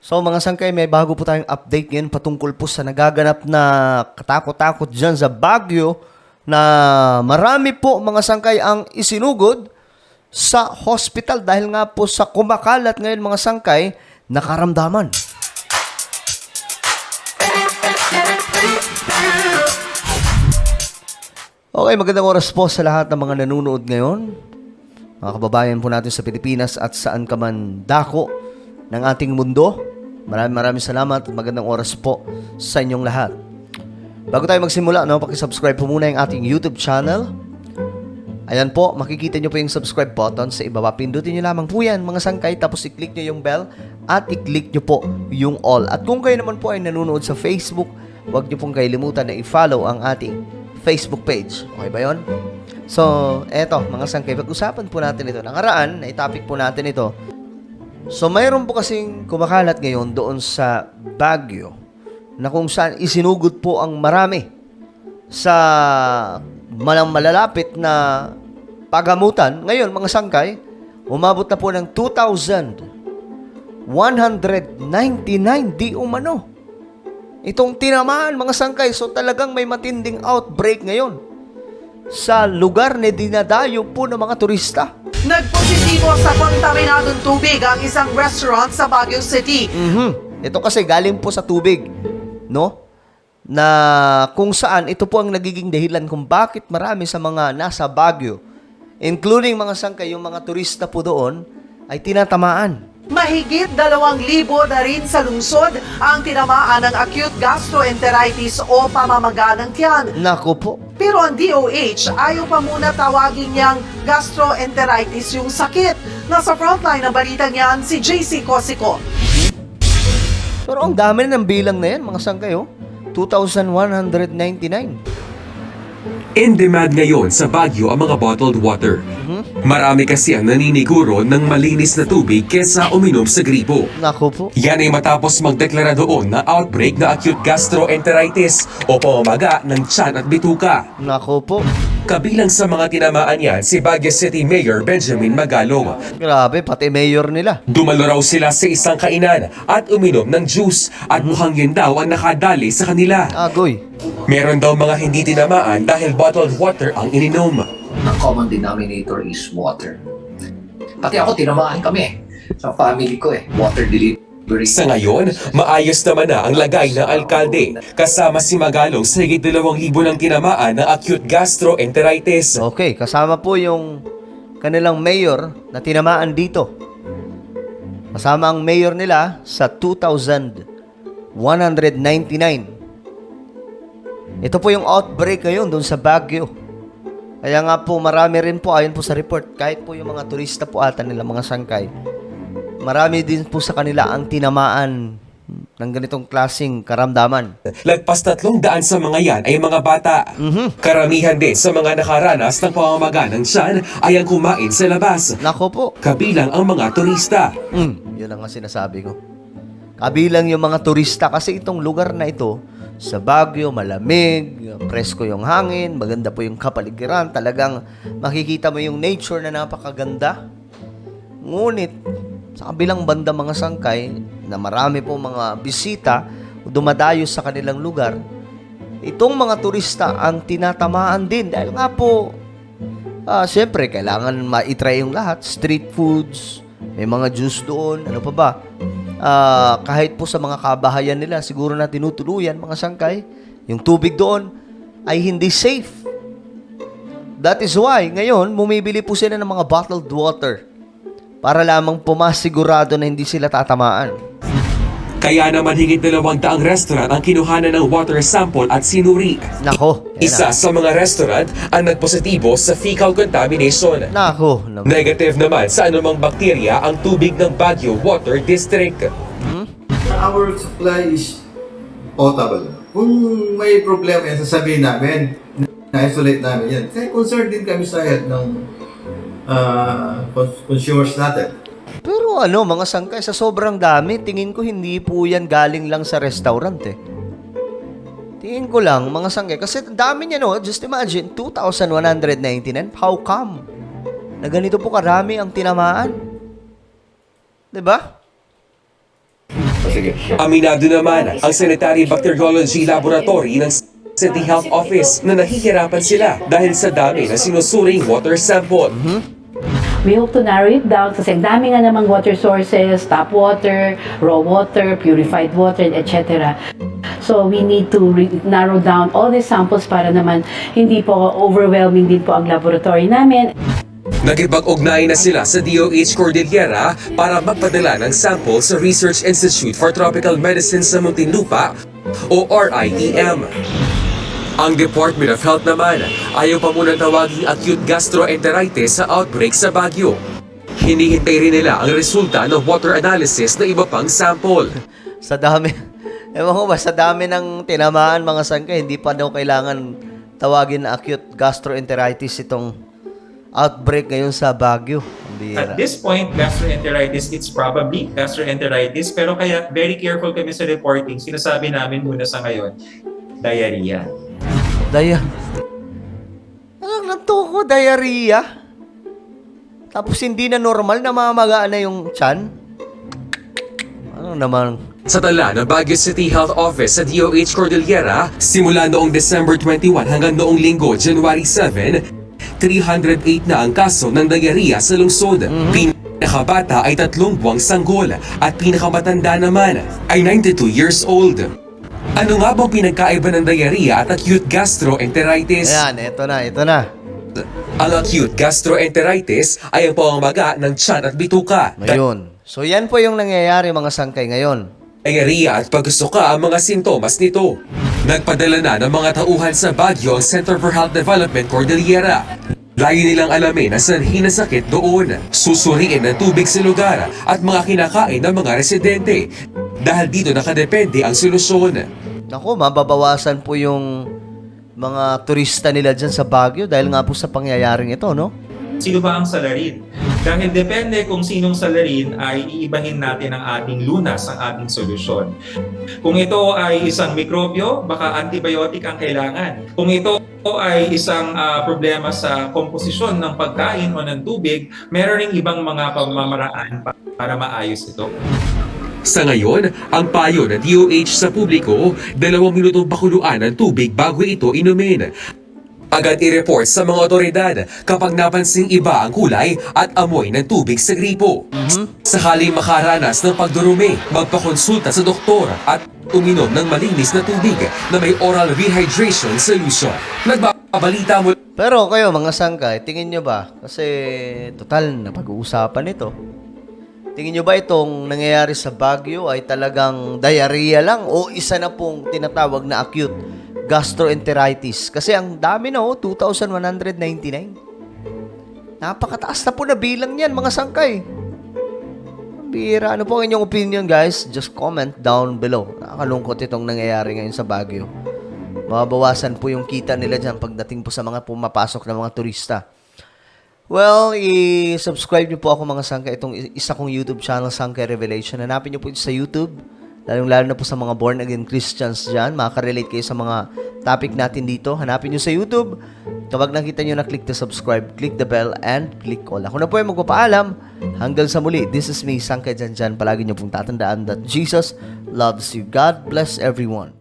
So mga sangkay, may bago po tayong update ngayon patungkol po sa nagaganap na katakot-takot dyan sa Baguio na marami po mga sangkay ang isinugod sa hospital dahil nga po sa kumakalat ngayon mga sangkay na karamdaman. Okay, magandang oras po sa lahat ng mga nanonood ngayon. Mga kababayan po natin sa Pilipinas at saan ka man dako ng ating mundo. Maraming salamat at magandang oras po sa inyong lahat. Bago tayo magsimula, pakisubscribe po muna yung ating YouTube channel. Ayan po, makikita nyo po yung subscribe button sa ibaba. Pindutin nyo lamang po yan, mga sangkay, tapos i-click nyo yung bell at i-click nyo po yung all. At kung kayo naman po ay nanonood sa Facebook, huwag nyo pong kalimutan na i-follow ang ating Facebook page. Okay ba yun? So, eto, mga sangkay, pag-usapan po natin ito. Nakaraan, na-topic po natin ito. So, mayroon po kasing kumakalat ngayon doon sa Baguio na kung saan isinugod po ang marami sa malalapit na pagamutan. Ngayon, mga sangkay, umabot na po ng 2,199 di umano. Itong tinamaan, mga sangkay, so talagang may matinding outbreak ngayon sa lugar na dinadayo po ng mga turista. Nagpositibo sa kontaminadong tubig ang isang restaurant sa Baguio City. Ito kasi galing po sa tubig, no? Na kung saan ito po ang nagiging dahilan kung bakit marami sa mga nasa Baguio, including mga sangkay, yung mga turista po doon, ay tinatamaan. Mahigit 2,000 na rin sa lungsod ang tinamaan ng acute gastroenteritis o pamamaga ng tiyan. Naku po. Pero ang DOH ayaw pa muna tawagin niyang gastroenteritis yung sakit. Nasa frontline ng balitang yan si JC Cosico. Pero ang dami ng bilang na yan, mga sangkay, 2,199. In demand ngayon sa Baguio ang mga bottled water. Marami kasi ang naniniguro ng malinis na tubig kesa uminom sa gripo. Naku po. Yan ay matapos magdeklara doon na outbreak na acute gastroenteritis o pamamaga ng tiyan at bituka. Naku po. Kabilang sa mga tinamaan yan si Baguio City Mayor Benjamin Magalong. Grabe, pati mayor nila. Dumalo raw sila sa isang kainan at uminom ng juice at mukhang yun daw ang nakadali sa kanila. Agoy. Meron daw mga hindi tinamaan dahil bottled water ang ininom. Ang common denominator is water. Pati ako, tinamaan kami sa family ko water delivery. Sa ngayon, maayos naman na ang lagay ng alkalde. Kasama si Magalong sa higit 2,000 ng tinamaan ng acute gastroenteritis. Okay, kasama po yung kanilang mayor na tinamaan dito. Kasama ang mayor nila sa 2,199. Ito po yung outbreak ngayon doon sa Baguio. Kaya nga po marami rin po, ayon po sa report, kahit po yung mga turista po ata nila, mga sangkay, marami din po sa kanila ang tinamaan ng ganitong klaseng karamdaman. Lagpas 300 sa mga yan ay mga bata. Karamihan din sa mga nakaranas ng pamamaga ng tiyan ay ang kumain sa labas. Nako po. Kabilang ang mga turista. Yun ang nga sinasabi ko. Kabilang yung mga turista kasi itong lugar na ito, sa Baguio, malamig, presko yung hangin, maganda po yung kapaligiran, talagang makikita mo yung nature na napakaganda. Ngunit, sa kabilang banda mga sangkay, na marami po mga bisita o dumadayo sa kanilang lugar, itong mga turista ang tinatamaan din. Dahil nga po, siyempre, kailangan maitry yung lahat. Street foods, may mga juice doon, ano pa ba? Kahit po sa mga kabahayan nila, siguro na tinutuluyan, mga sangkay, yung tubig doon ay hindi safe. That is why, ngayon, bumibili po sila ng mga bottled water para lamang pumasigurado na hindi sila tatamaan. Kaya naman higit 200 restaurant ang kinuhanan ng water sample at sinuri. Nako. Isa sa mga restaurant ang nagpositibo sa fecal contamination. Nako. Negative naman sa anumang bakterya ang tubig ng Baguio Water District. Our supply is potable. Kung may problema yan, sasabihin namin, na-isolate namin yan. Kaya concerned din kami sa health ng consumers natin. Pero mga sangkay, sa sobrang dami, tingin ko hindi po yan galing lang sa restaurant Tingin ko lang, mga sangkay, kasi dami niya just imagine, 2,199, how come? Na ganito po karami ang tinamaan? 'Di ba? Kasi Aminado naman ang Sanitary Bacteriology Laboratory ng City Health Office na nahihirapan sila dahil sa dami na sinusuring water sample. We hope to narrow it down kasi ang dami nga namang water sources, tap water, raw water, purified water, etc. So we need to narrow down all these samples para naman hindi po overwhelming din po ang laboratory namin. Nakipag-ugnay na sila sa DOH Cordillera para magpadala ng sample sa Research Institute for Tropical Medicine sa Muntinlupa o RITM. Ang Department of Health naman ayaw pa muna tawaging acute gastroenteritis sa outbreak sa Baguio. Hinihintay rin nila ang resulta ng water analysis na iba pang sample. Sa dami, ewan ko ba, sa dami ng tinamaan mga sangkay, hindi pa daw kailangan tawagin na acute gastroenteritis itong outbreak ngayon sa Baguio. Ang bihira. At this point, gastroenteritis, it's probably gastroenteritis. Pero kaya very careful kami sa reporting. Sinasabi namin muna sa ngayon, diarrhea. Anong natuko? Diarrhea? Tapos hindi na normal, namamagaan na yung tiyan? Ano naman? Sa tala ng Baguio City Health Office sa DOH Cordillera, simula noong December 21 hanggang noong Linggo, January 7, 308 na ang kaso ng diarrhea sa lungsod. Pinakabata ay 3 buwang sanggol at pinakamatanda naman ay 92 years old. Ano nga bang pinagkaiba ng diarrhea at acute gastroenteritis? Ayan, ito na. Ang acute gastroenteritis ay ang pamamaga ng tiyan at bituka. Ngayon. So yan po yung nangyayari mga sangkay ngayon. Diarrhea at pagsusuka ang mga sintomas nito. Nagpadala na ng mga tauhan sa Baguio ang Center for Health Development Cordillera. Layo nilang alamin ang sanhi ng sakit doon. Susuriin ng tubig sa lugar at mga kinakain ng mga residente. Dahil dito nakadepende ang solusyon. Naku, mababawasan po yung mga turista nila dyan sa Baguio dahil nga po sa pangyayaring ito, no? Sino ba ang salarin? Dahil depende kung sinong salarin ay iibahin natin ang ating lunas, ang ating solusyon. Kung ito ay isang mikrobyo, baka antibiotic ang kailangan. Kung ito ay isang problema sa komposisyon ng pagkain o ng tubig, meron ring ibang mga pamamaraan para maayos ito. Sa ngayon, ang payo ng DOH sa publiko, 2 minutong pakuluan ng tubig bago ito inumin. Agad i-report sa mga otoridad kapag napansing iba ang kulay at amoy ng tubig sa gripo. Sakaling makaranas ng pagdurumi, magpakonsulta sa doktor at uminom ng malinis na tubig na may oral rehydration solution. Nagbabalita mo. Pero kayo mga sangkay, tingin nyo ba? Kasi total na pag-uusapan ito. Tingin nyo ba itong nangyayari sa Baguio ay talagang diarrhea lang o isa na pong tinatawag na acute gastroenteritis? Kasi ang dami na 2,199. Napakataas na po na bilang yan mga sangkay. Bira, ano po ang inyong opinion guys? Just comment down below. Nakakalungkot itong nangyayari ngayon sa Baguio. Mababawasan po yung kita nila dyan pagdating po sa mga pumapasok na mga turista. Well, i-subscribe niyo po ako mga sangkay. Itong isa kong YouTube channel, Sangkay Revelation. Hanapin niyo po ito sa YouTube. Lalo na po sa mga born-again Christians dyan. Makaka-relate kayo sa mga topic natin dito. Hanapin nyo sa YouTube. Kapag nakita nyo na click the subscribe, click the bell, and click all. Ako na po ay magpapaalam. Hanggang sa muli, this is me, Sangkay Janjan. Palagi nyo pong tatandaan that Jesus loves you. God bless everyone.